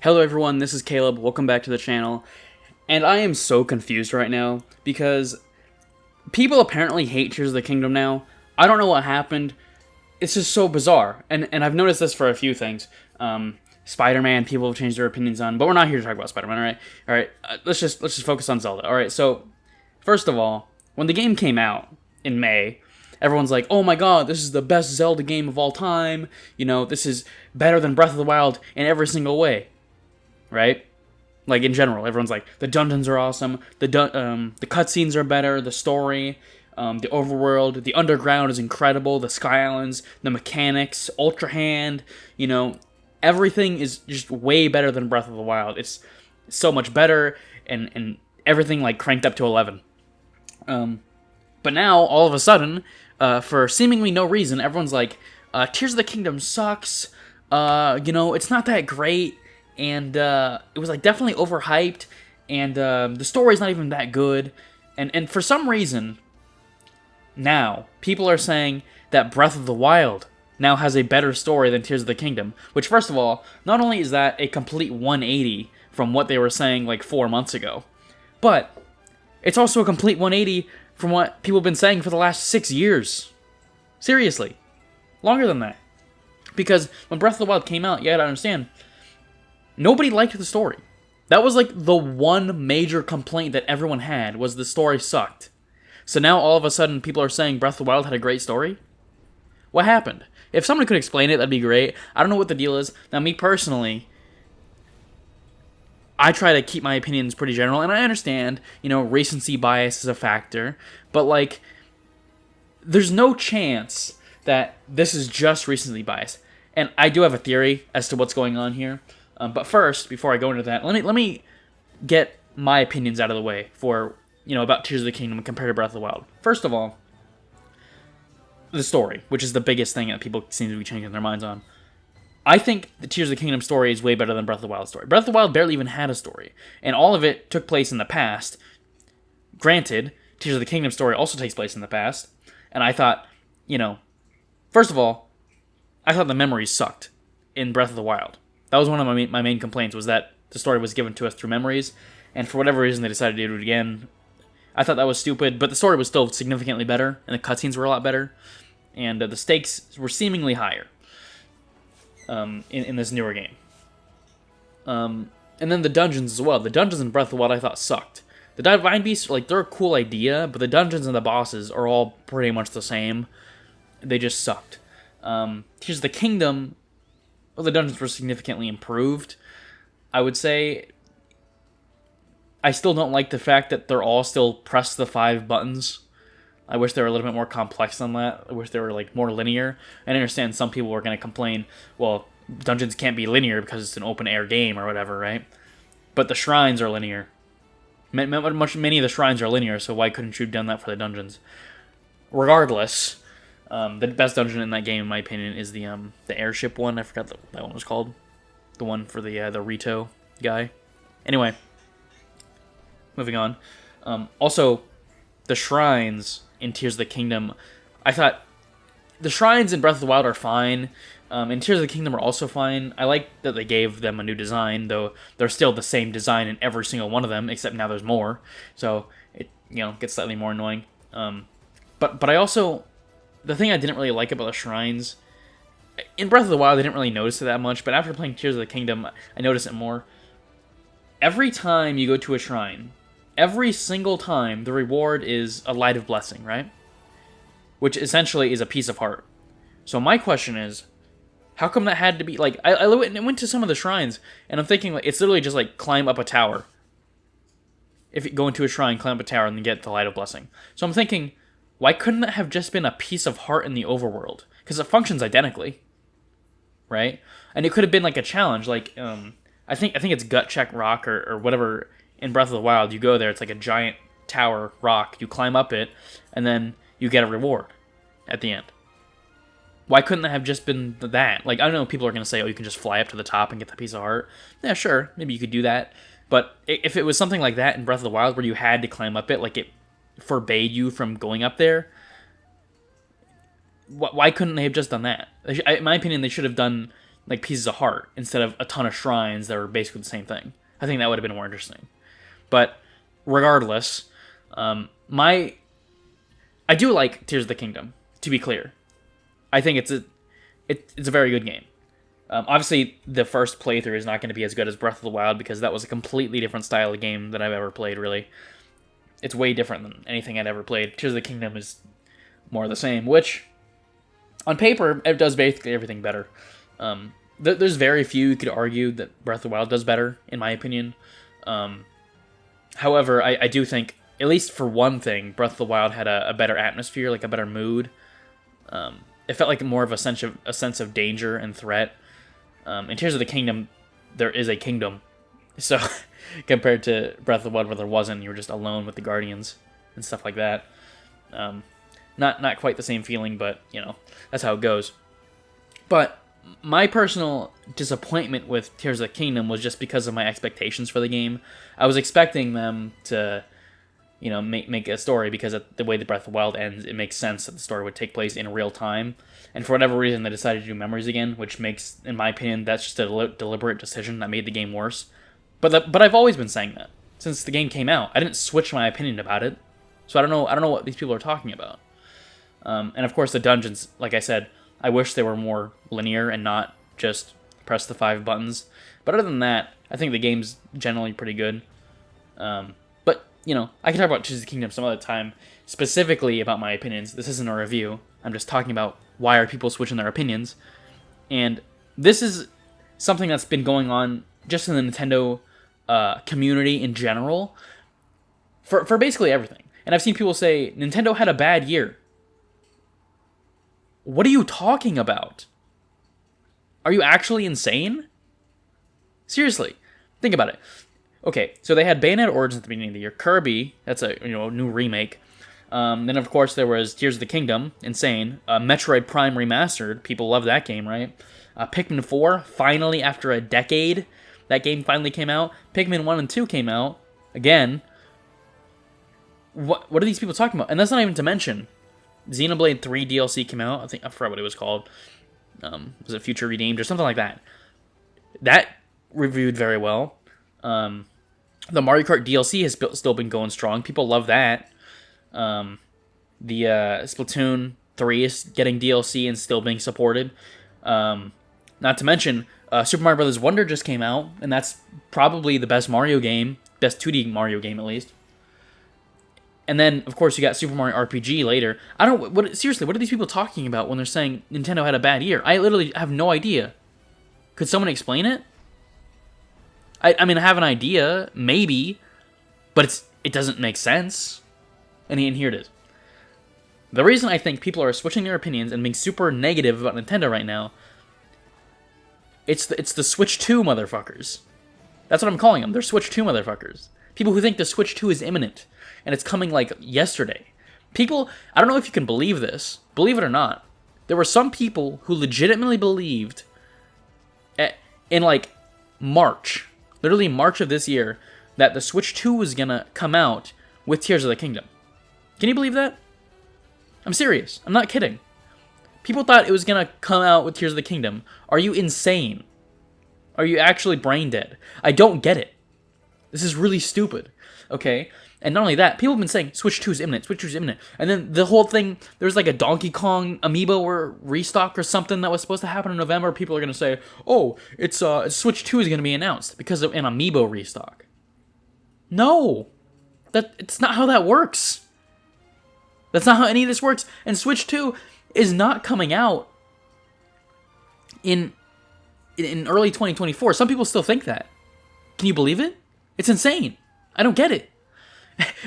Hello everyone, this is Caleb, welcome back to the channel, and I am so confused right now, because people apparently hate Tears of the Kingdom now. I don't know what happened, it's just so bizarre, and I've noticed this for a few things. Spider-Man, people have changed their opinions on, but we're not here to talk about Spider-Man, alright? Alright, let's just focus on Zelda. Alright, so, first of all, when the game came out in May, everyone's like, oh my god, this is the best Zelda game of all time, you know, this is better than Breath of the Wild in every single way. Right? Like, in general, everyone's like, the dungeons are awesome, the cutscenes are better, the story, the overworld, the underground is incredible, the Sky Islands, the mechanics, Ultra Hand, you know, everything is just way better than Breath of the Wild. It's so much better, and everything, like, cranked up to 11. But now, all of a sudden, for seemingly no reason, everyone's like, Tears of the Kingdom sucks, you know, it's not that great, and it was like definitely overhyped, and the story's not even that good, and for some reason now people are saying that Breath of the Wild now has a better story than Tears of the Kingdom, which, first of all, not only is that a complete 180 from what they were saying like 4 months ago, but it's also a complete 180 from what people have been saying for the last 6 years. Seriously, longer than that. Because when Breath of the Wild came out, you gotta understand, nobody liked the story. That was like the one major complaint that everyone had, was the story sucked. So now all of a sudden people are saying Breath of the Wild had a great story? What happened? If someone could explain it, that'd be great. I don't know what the deal is. Now, me personally, I try to keep my opinions pretty general, and I understand, you know, recency bias is a factor, but like, there's no chance that this is just recency bias. And I do have a theory as to what's going on here. But first, before I go into that, let me get my opinions out of the way for, you know, about Tears of the Kingdom compared to Breath of the Wild. First of all, the story, which is the biggest thing that people seem to be changing their minds on. I think the Tears of the Kingdom story is way better than Breath of the Wild story. Breath of the Wild barely even had a story, and all of it took place in the past. Granted, Tears of the Kingdom story also takes place in the past, and I thought, you know, first of all, I thought the memories sucked in Breath of the Wild. That was one of my main complaints, was that the story was given to us through memories, and for whatever reason they decided to do it again. I thought that was stupid, but the story was still significantly better, and the cutscenes were a lot better, and the stakes were seemingly higher in this newer game. And then the dungeons as well. The dungeons in Breath of the Wild I thought sucked. The Divine Beasts, like, they're a cool idea, but the dungeons and the bosses are all pretty much the same. They just sucked. Tears of the Kingdom, well, the dungeons were significantly improved. I would say I still don't like the fact that they're all still press the 5 buttons. I wish they were a little bit more complex than that. I wish they were, like, more linear. And I understand some people were going to complain, well, dungeons can't be linear because it's an open-air game or whatever, right? But the shrines are linear. Many of the shrines are linear, so why couldn't you have done that for the dungeons? Regardless, the best dungeon in that game, in my opinion, is the airship one. I forgot what that one was called. The one for the Rito guy. Anyway, moving on. Also, the shrines in Tears of the Kingdom, I thought the shrines in Breath of the Wild are fine. And Tears of the Kingdom are also fine. I like that they gave them a new design, though they're still the same design in every single one of them, except now there's more. So it, you know, gets slightly more annoying. But I also, the thing I didn't really like about the shrines, in Breath of the Wild I didn't really notice it that much, but after playing Tears of the Kingdom I noticed it more. Every time you go to a shrine, every single time the reward is a Light of Blessing, right? Which essentially is a piece of heart. So my question is, how come that had to be, like, I went to some of the shrines, and I'm thinking, like, it's literally just, like, climb up a tower. If you go into a shrine, climb up a tower, and then get the Light of Blessing. So I'm thinking, why couldn't that have just been a piece of heart in the overworld? Because it functions identically, right? And it could have been, like, a challenge, like, I think it's Gut Check Rock, or whatever, in Breath of the Wild. You go there, it's like a giant tower rock, you climb up it, and then you get a reward at the end. Why couldn't that have just been that? Like, I don't know, people are going to say, oh, you can just fly up to the top and get the piece of heart. Yeah, sure, maybe you could do that. But if it was something like that in Breath of the Wild, where you had to climb up it, like it forbade you from going up there, why couldn't they have just done that? In my opinion, they should have done like pieces of heart instead of a ton of shrines that are basically the same thing. I think that would have been more interesting. But regardless, I do like Tears of the Kingdom. To be clear, I think it's a very good game. Obviously, the first playthrough is not going to be as good as Breath of the Wild because that was a completely different style of game than I've ever played, really. It's way different than anything I'd ever played. Tears of the Kingdom is more of the same, which, on paper, it does basically everything better. There's very few you could argue that Breath of the Wild does better, in my opinion. However, I do think, at least for one thing, Breath of the Wild had a better atmosphere, like a better mood. It felt like more of a sense of danger and threat. In Tears of the Kingdom, there is a kingdom. So, compared to Breath of the Wild where there wasn't, you were just alone with the Guardians and stuff like that. Not quite the same feeling, but, that's how it goes. But my personal disappointment with Tears of the Kingdom was just because of my expectations for the game. I was expecting them to, make a story because of the way the Breath of the Wild ends, it makes sense that the story would take place in real time. And for whatever reason, they decided to do memories again, which makes, in my opinion, that's just a deliberate decision that made the game worse. But I've always been saying that since the game came out. I didn't switch my opinion about it, so I don't know what these people are talking about. And of course, the dungeons, like I said, I wish they were more linear and not just press the 5 buttons. But other than that, I think the game's generally pretty good. But I can talk about Tears of the Kingdom some other time, specifically about my opinions. This isn't a review. I'm just talking about why are people switching their opinions. And this is something that's been going on just in the Nintendo community in general for basically everything. And I've seen people say, Nintendo had a bad year. What are you talking about? Are you actually insane? Seriously, think about it. Okay, so they had Bayonetta Origins at the beginning of the year. Kirby, that's a new remake. Then of course there was Tears of the Kingdom, insane. Metroid Prime Remastered, people love that game, right? Pikmin 4, finally after a decade, that game finally came out. Pikmin 1 and 2 came out again. What are these people talking about? And that's not even to mention Xenoblade 3 DLC came out. I forgot what it was called. Was it Future Redeemed or something like that? That reviewed very well. The Mario Kart DLC has still been going strong. People love that. The Splatoon 3 is getting DLC and still being supported. Not to mention, Super Mario Bros. Wonder just came out, and that's probably the best Mario game. Best 2D Mario game, at least. And then, of course, you got Super Mario RPG later. Seriously, what are these people talking about when they're saying Nintendo had a bad year? I literally have no idea. Could someone explain it? I mean, I have an idea, maybe, but it doesn't make sense. And here it is. The reason I think people are switching their opinions and being super negative about Nintendo right now, it's the Switch 2 motherfuckers. That's what I'm calling them. They're Switch 2 motherfuckers. People who think the Switch 2 is imminent, and it's coming like yesterday. People, I don't know if you can believe this. Believe it or not, there were some people who legitimately believed in like March, literally March of this year, that the Switch 2 was gonna come out with Tears of the Kingdom. Can you believe that? I'm serious. I'm not kidding. People thought it was gonna come out with Tears of the Kingdom. Are you insane? Are you actually brain dead? I don't get it. This is really stupid. Okay? And not only that, people have been saying Switch 2 is imminent, Switch 2 is imminent. And then the whole thing, there's like a Donkey Kong amiibo or restock or something that was supposed to happen in November. People are going to say, oh, it's Switch 2 is going to be announced because of an amiibo restock. No. It's not how that works. That's not how any of this works. And Switch 2 is not coming out in early 2024. Some people still think that. Can you believe it? It's insane. I don't get it.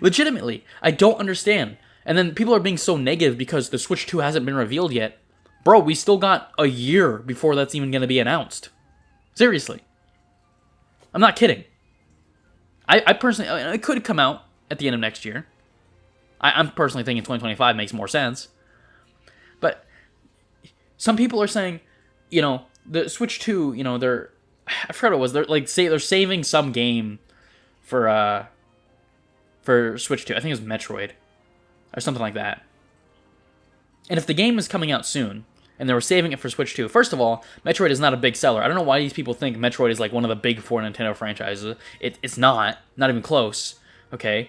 Legitimately, I don't understand. And then people are being so negative because the Switch 2 hasn't been revealed yet. Bro, we still got a year before that's even going to be announced. Seriously. I'm not kidding. I personally, it could come out at the end of next year. I'm personally thinking 2025 makes more sense. But some people are saying, the Switch 2, I forgot what it was. They're saving some game for Switch 2. I think it was Metroid or something like that. And if the game is coming out soon, and they were saving it for Switch 2. First of all, Metroid is not a big seller. I don't know why these people think Metroid is like one of the big four Nintendo franchises. It's not even close. Okay.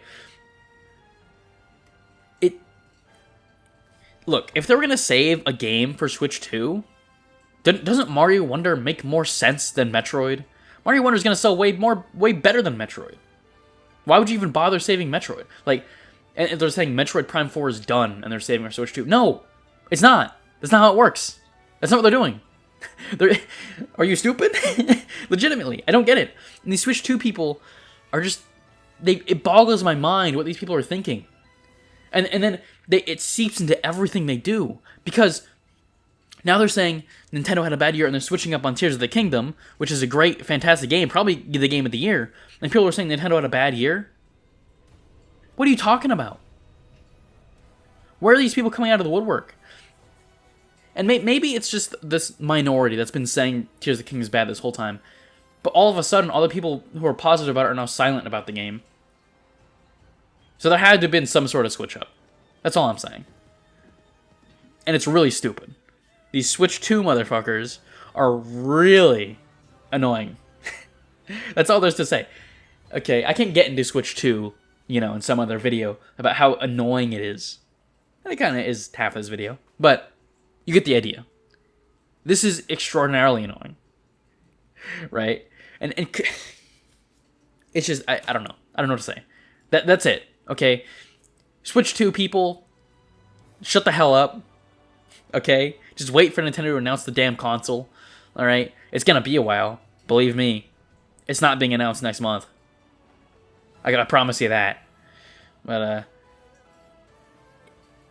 Look, if they were gonna save a game for Switch 2, doesn't Mario Wonder make more sense than Metroid? Mario Wonder is gonna sell way better than Metroid. Why would you even bother saving Metroid? Like, and they're saying Metroid Prime 4 is done, and they're saving for Switch 2. No, it's not. That's not how it works. That's not what they're doing. Are you stupid? Legitimately, I don't get it. And these Switch 2 people are just... It boggles my mind what these people are thinking. And then it seeps into everything they do. Because now they're saying Nintendo had a bad year and they're switching up on Tears of the Kingdom, which is a great, fantastic game, probably the game of the year. And people are saying Nintendo had a bad year? What are you talking about? Where are these people coming out of the woodwork? And maybe it's just this minority that's been saying Tears of the Kingdom is bad this whole time. But all of a sudden, all the people who are positive about it are now silent about the game. So there had to have been some sort of switch up. That's all I'm saying. And it's really stupid. These Switch 2 motherfuckers are really annoying. That's all there's to say. Okay, I can't get into Switch 2, in some other video about how annoying it is. And it kind of is half of this video. But you get the idea. This is extraordinarily annoying. Right? And it's just, I don't know. I don't know what to say. That's it. Okay? Switch 2 people, shut the hell up. Okay? Just wait for Nintendo to announce the damn console. Alright? It's gonna be a while. Believe me. It's not being announced next month. I gotta promise you that. But,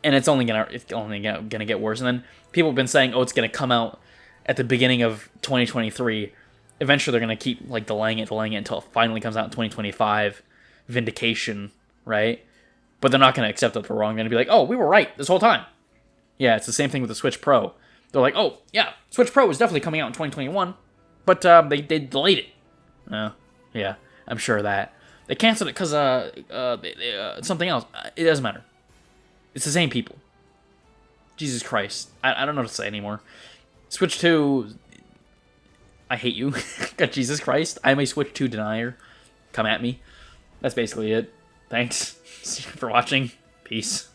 and it's only gonna get worse. And then people have been saying, oh, it's gonna come out at the beginning of 2023. Eventually, they're gonna keep delaying it until it finally comes out in 2025. Vindication, right? But they're not gonna accept that they're wrong. They're gonna be like, oh, we were right this whole time. Yeah, it's the same thing with the Switch Pro. They're like, oh, yeah, Switch Pro is definitely coming out in 2021, but they delayed it. Yeah, I'm sure of that. They canceled it because something else. It doesn't matter. It's the same people. Jesus Christ. I don't know what to say anymore. Switch 2, I hate you. God, Jesus Christ. I'm a Switch 2 denier. Come at me. That's basically it. Thanks for watching. Peace.